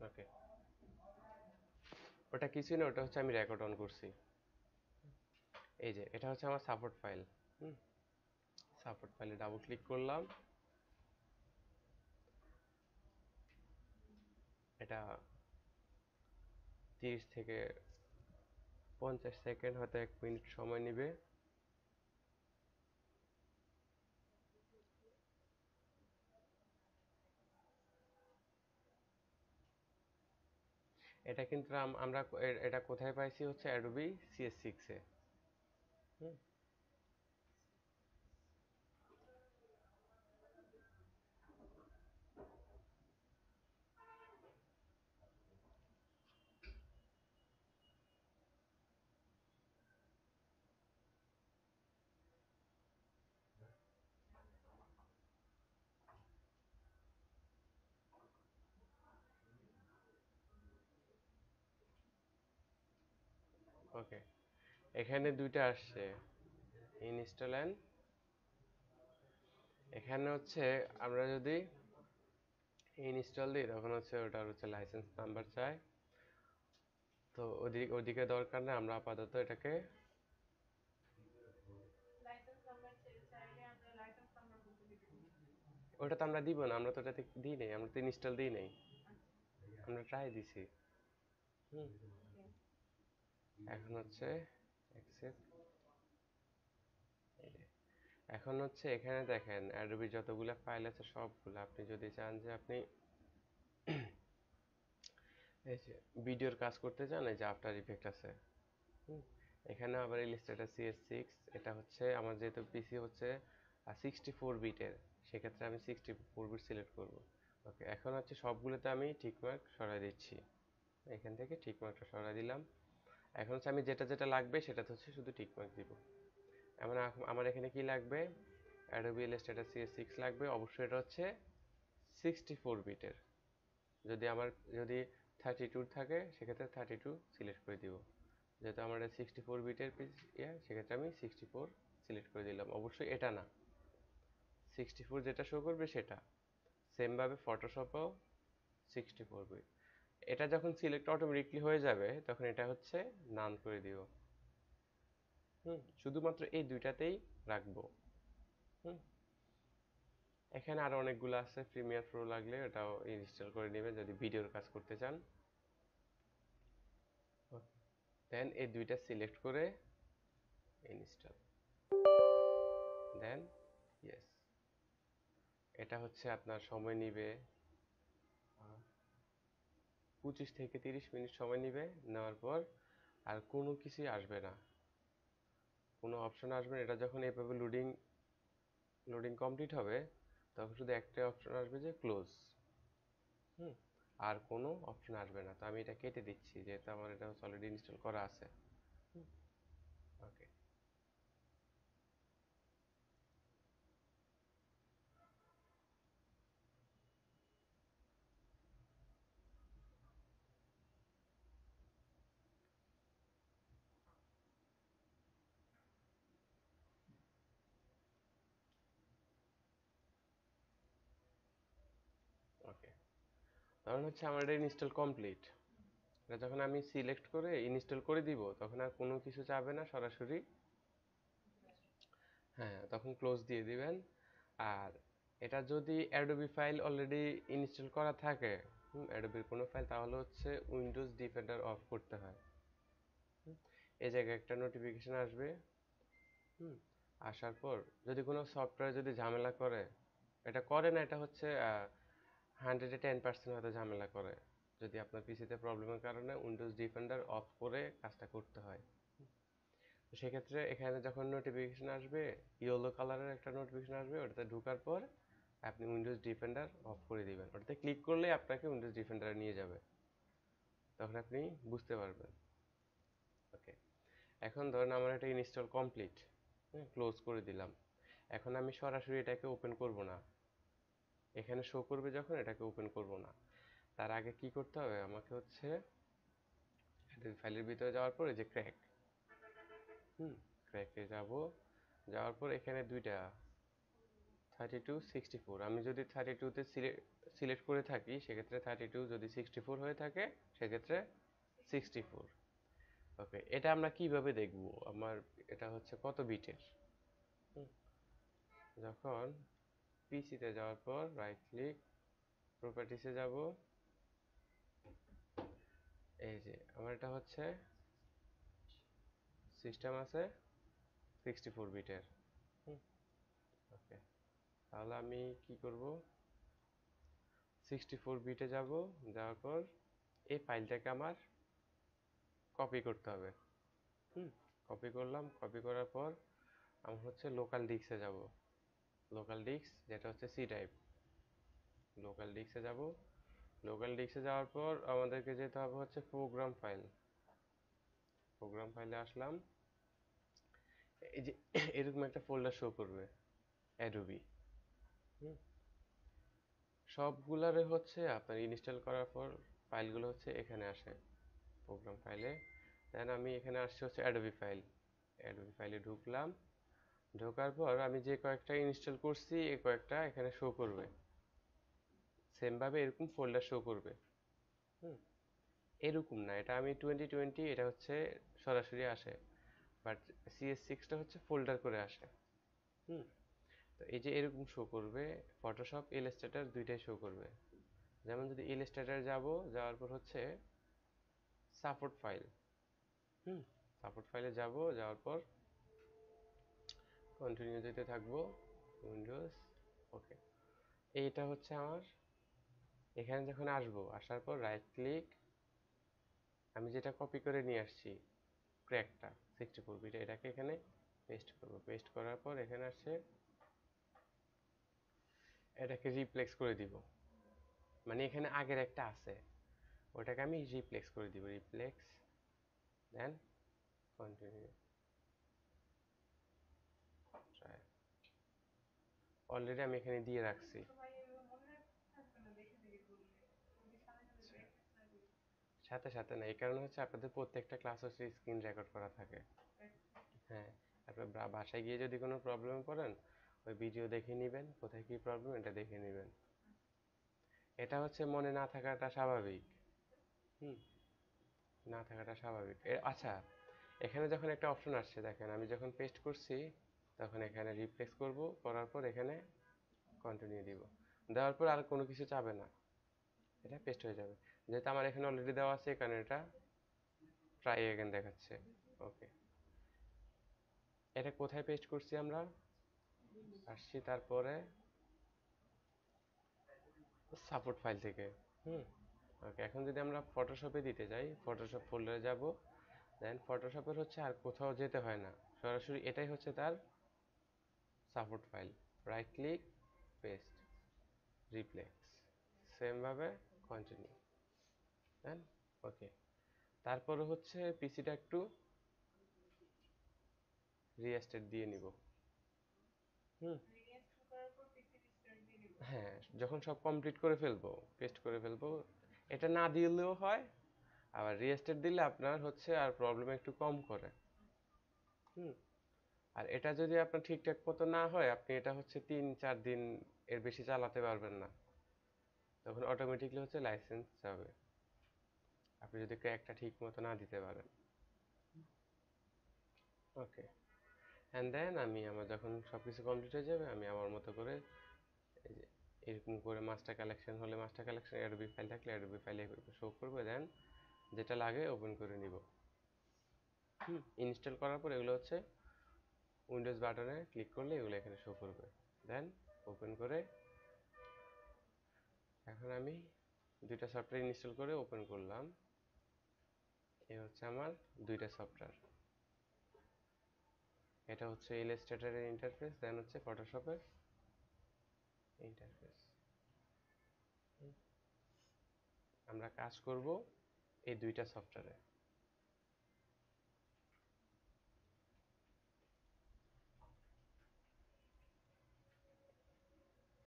ওকে, ওটা কিছুই না, ওটা হচ্ছে আমি রেকর্ড অন করছি। এই যে এটা হচ্ছে আমার সাপোর্ট ফাইল। হুম, সাপোর্ট ফাইলে ডাবল ক্লিক করলাম। এটা 30 থেকে 50 সেকেন্ড, হয়তো 1 মিনিট সময় নেবে। এটা কিন্তু আমরা এটা কোথায় পাইছি হচ্ছে অ্যাডোবি CS6 এ। হুম, ওকে, এখানে দুইটা আসছে, ইনস্টল অ্যান্ড, এখানে হচ্ছে আমরা যদি ইনস্টল দিই তখন হচ্ছে ওটার হচ্ছে লাইসেন্স নাম্বার চাই। তো ওদিকে দরকার নেই, আমরা আপাতত এটাকে, ওটা তো আমরা দিব না, আমরা তো ওটাতে দিই নাই, আমরা তো ইনস্টল দিই নাই, আমরা ট্রাই দিছি। হুম, এখন হচ্ছে অ্যাকসেপ্ট। এখন হচ্ছে এখানে দেখেন অ্যাডোবি যতগুলো ফাইল আছে সবগুলো, আপনি যদি চান যে আপনি এই যে ভিডিওর কাজ করতে চান, এই যে আফটার ইফেক্ট আছে। হুম, এখানে আবার ইলাস্ট্রেটর CS6, এটা হচ্ছে আমার যেহেতু পিসি হচ্ছে 64 বিটের, সেক্ষেত্রে আমি 64 বিট সিলেক্ট করব। ওকে, এখন হচ্ছে সবগুলোতে আমি টিকমার্ক সরাই দিচ্ছি, এখান থেকে টিকমার্কটা সরাই দিলাম। এখন হচ্ছে আমি যেটা যেটা লাগবে সেটা হচ্ছে শুধু টিকমার্ক দিব। এমন আমার এখানে কি লাগবে, অ্যাডোবি ইলাস্ট্রেটর CS6 লাগবে, অবশ্যই এটা হচ্ছে 64 বিটের। যদি 32 থাকে সেক্ষেত্রে 32 সিলেক্ট করে দিব, যেহেতু আমার 64 বিটের সেক্ষেত্রে আমি 64 সিলেক্ট করে দিলাম। অবশ্যই এটা না, 64 যেটা শো করবে সেটা। সেমভাবে ফটোশপেও 64 বিট। এটা যখন সিলেক্ট অটোমেটিকলি হয়ে যাবে তখন এটা হচ্ছে নান করে দিব। শুধুমাত্র এই দুইটাতেই রাখবো। হুম, এখানে আরো অনেকগুলো আছে, প্রিমিয়ার প্রো লাগলে ওটাও ইনস্টল করে নেবেন যদি ভিডিওর কাজ করতে চান। দেন এই দুইটা সিলেক্ট করে ইনস্টল, দেন ইয়েস। এটা হচ্ছে আপনার সময় নিবে 25 থেকে 30 মিনিট সময় নিবে। নেওয়ার পর আর কোনো কিছুই আসবে না, কোনো অপশন আসবে না। এটা যখন এভাবে লোডিং লোডিং কমপ্লিট হবে তখন শুধু একটাই অপশন আসবে যে ক্লোজ। হুম, আর কোনো অপশন আসবে না। তো আমি এটা কেটে দিচ্ছি যেহেতু আমার এটা অলরেডি ইনস্টল করা আছে। ওকে, ওকে, তখন হচ্ছে আমার এটা ইনস্টল কমপ্লিট। এটা যখন আমি সিলেক্ট করে ইনস্টল করে দিব তখন আর কোনো কিছু চাবে না, সরাসরি হ্যাঁ তখন ক্লোজ দিয়ে দিবেন। আর এটা যদি অ্যাডোবি ফাইল অলরেডি ইনস্টল করা থাকে, অ্যাডোবির কোনো ফাইল, তাহলে হচ্ছে উইন্ডোজ ডিফেন্ডার অফ করতে হয়। এই জায়গায় একটা নোটিফিকেশন আসবে। হুম, আসার পর যদি কোনো সফটওয়্যার যদি ঝামেলা করে, এটা করে না, এটা হচ্ছে 110% হয়তো ঝামেলা করে, যদি আপনার পিসিতে প্রবলেমের কারণে উইন্ডোজ ডিফেন্ডার অফ করে কাজটা করতে হয়। তো সেক্ষেত্রে এখানে যখন নোটিফিকেশন আসবে, ইয়েলো কালারের একটা নোটিফিকেশন আসবে, ওটাতে ঢোকার পর আপনি উইন্ডোজ ডিফেন্ডার অফ করে দিবেন। ওটাতে ক্লিক করলেই আপনাকে উইন্ডোজ ডিফেন্ডারে নিয়ে যাবে, তখন আপনি বুঝতে পারবেন। ওকে, এখন ধরেন আমার এটা ইনস্টল কমপ্লিট, হ্যাঁ ক্লোজ করে দিলাম। এখন আমি সরাসরি এটাকে ওপেন করব না, এখানে শো করবে যখন এটাকে ওপেন করব না। তার আগে কি করতে হবে, আমাকে হচ্ছে ফাইলের ভিতরে যাওয়ার পর এই যে ক্র্যাক, ক্র্যাকে যাব। যাওয়ার পর এখানে দুইটা 32 64, আমি যদি 32 তে সিলেক্ট করে থাকি সেক্ষেত্রে 32, যদি 64 হয়ে থাকে সেক্ষেত্রে 64। ওকে, এটা আমরা কিভাবে দেখব? আমার এটা হচ্ছে কত বিটের? যখন পিসিতে যাওয়ার পর রাইট ক্লিক, প্রপার্টিসে যাব, এই যে আমার এটা হচ্ছে সিস্টেম আছে 64 বিটের। ওকে, তাহলে আমি কি করব? 64 বিটে যাব, যাওয়ার পর এই ফাইলটাকে আমার কপি করতে হবে। কপি করলাম, কপি করার পর আমি হচ্ছে লোকাল ডিস্কে যাব, লোকাল ডিস্ক যেটা হচ্ছে সি টাইপ, লোকাল ডিস্কে যাব। লোকাল ডিস্কে যাওয়ার পর আমাদেরকে যেতে হবে হচ্ছে প্রোগ্রাম ফাইল, প্রোগ্রাম ফাইলে আসলাম, এই যে এরকম একটা ফোল্ডার শো করবে অ্যাডোবি। সবগুলারে হচ্ছে আপনার ইনস্টল করার পর ফাইলগুলো হচ্ছে এখানে আসে প্রোগ্রাম ফাইলে। দেন আমি এখানে আসছে হচ্ছে অ্যাডোবি ফাইল, অ্যাডোবি ফাইলে ঢুকলাম, ঢোকার পর আমি যে কয়েকটা ইনস্টল করছি এই কয়েকটা এখানে শো করবে, সেম ভাবে এরকম ফোল্ডার শো করবে। এরকম না, এটা আমি 2020, এটা হচ্ছে সরাসরি আসে, বাট CS6টা হচ্ছে ফোল্ডার করে আসে। তো এই যে এরকম শো করবে, ফটোশপ ইলাস্ট্রেটর দুইটাই শো করবে। যেমন যদি ইলাস্ট্রেটর যাব, যাওয়ার পর হচ্ছে সাপোর্ট ফাইল, সাপোর্ট ফাইলে যাব, যাওয়ার পর কন্টিনিউ দিতে থাকবো, উইন্ডোজ। ওকে, এইটা হচ্ছে আমার, এখানে যখন আসবো, আসার পর রাইট ক্লিক, আমি যেটা কপি করে নিয়ে আসছি ক্র্যাকটা 64 বিট, এটাকে এখানে পেস্ট করব, পেস্ট করার পর এখানে আসছে এটাকে রিপ্লেস করে দিব, মানে এখানে আগের একটা আছে ওটাকে আমি রিপ্লেস করে দিব, রিপ্লেস, দেন কন্টিনিউ। অলরেডি আমি এখানে দিয়ে রাখছি। সাথে সাথে না, এই কারণে হচ্ছে আপনাদের প্রত্যেকটা ক্লাস হচ্ছে স্ক্রিন রেকর্ড করা থাকে। হ্যাঁ, আপনার বাসায় গিয়ে যদি কোনো প্রবলেমে পড়েন, ওই ভিডিও দেখে নেবেন, কোথায় কি প্রবলেম এটা দেখে নেবেন। এটা হচ্ছে মনে না থাকাটা স্বাভাবিক। হুম, না থাকাটা স্বাভাবিক। আচ্ছা, এখানে যখন একটা অপশন আসছে দেখেন, আমি যখন পেস্ট করছি তখন এখানে রিপ্লেস করব, করার পর এখানে কন্টিনিউ দিব, দেওয়ার পর আর কোনো কিছু চাবে না, এটা পেস্ট হয়ে যাবে। যেহেতু আমার এখানে অলরেডি দেওয়া আছে এই কারণে এটা ট্রাই এগেন দেখাচ্ছে। ওকে, এটা কোথায় পেস্ট করছি আমরা? আসছি তারপরে সাপোর্ট ফাইল থেকে। ওকে, এখন যদি আমরা ফটোশপে দিতে যাই, ফটোশপ ফোল্ডারে যাব, দেন ফটোশপের হচ্ছে আর কোথাও যেতে হয় না, সরাসরি এটাই হচ্ছে তার support file, right click, paste, replace, same ভাবে কন্টিনিউ, দেন ওকে। তারপরে হচ্ছে পিসিটা একটু রিস্টার্ট দিয়ে নিব। হুম, হ্যাঁ, যখন সব কমপ্লিট করে ফেলবো, পেস্ট করে ফেলবো, এটা না দিলেও হয়, আবার রিস্টার্ট দিলে আপনার হচ্ছে আর প্রবলেম একটু কম করে। হুম, আর এটা যদি আপনার ঠিকঠাক মতো না হয়, আপনি এটা হচ্ছে 3-4 দিন এর বেশি চালাতে পারবেন না, তখন অটোমেটিকলি হচ্ছে লাইসেন্স যাবে, আপনি যদি ক্র্যাকটা ঠিক মতো না দিতে পারেন। ওকে, অ্যান্ড দেন আমি আমার যখন সব কিছু কমপ্লিট হয়ে যাবে, আমি আমার মতো করে এই যে এরকম করে মাস্টার কালেকশন হলে মাস্টার কালেকশন, অ্যাডোবি ফাইল থাকলে অ্যাডোবি ফাইলে শো করবে, দেন যেটা লাগে ওপেন করে নিব। ইনস্টল করার পর এগুলো হচ্ছে উইন্ডোজ বাটনে ক্লিক করলে এগুলো এখানে শো করবে, দেন ওপেন করে, এখন আমি দুইটা সফটওয়্যার ইনস্টল করে ওপেন করলাম, এই হচ্ছে আমার দুইটা সফটওয়্যার, এটা হচ্ছে ইলাস্ট্রেটরের ইন্টারফেস, দেন হচ্ছে ফটোশপের ইন্টারফেস। আমরা কাজ করব এই দুইটা সফটওয়্যারে।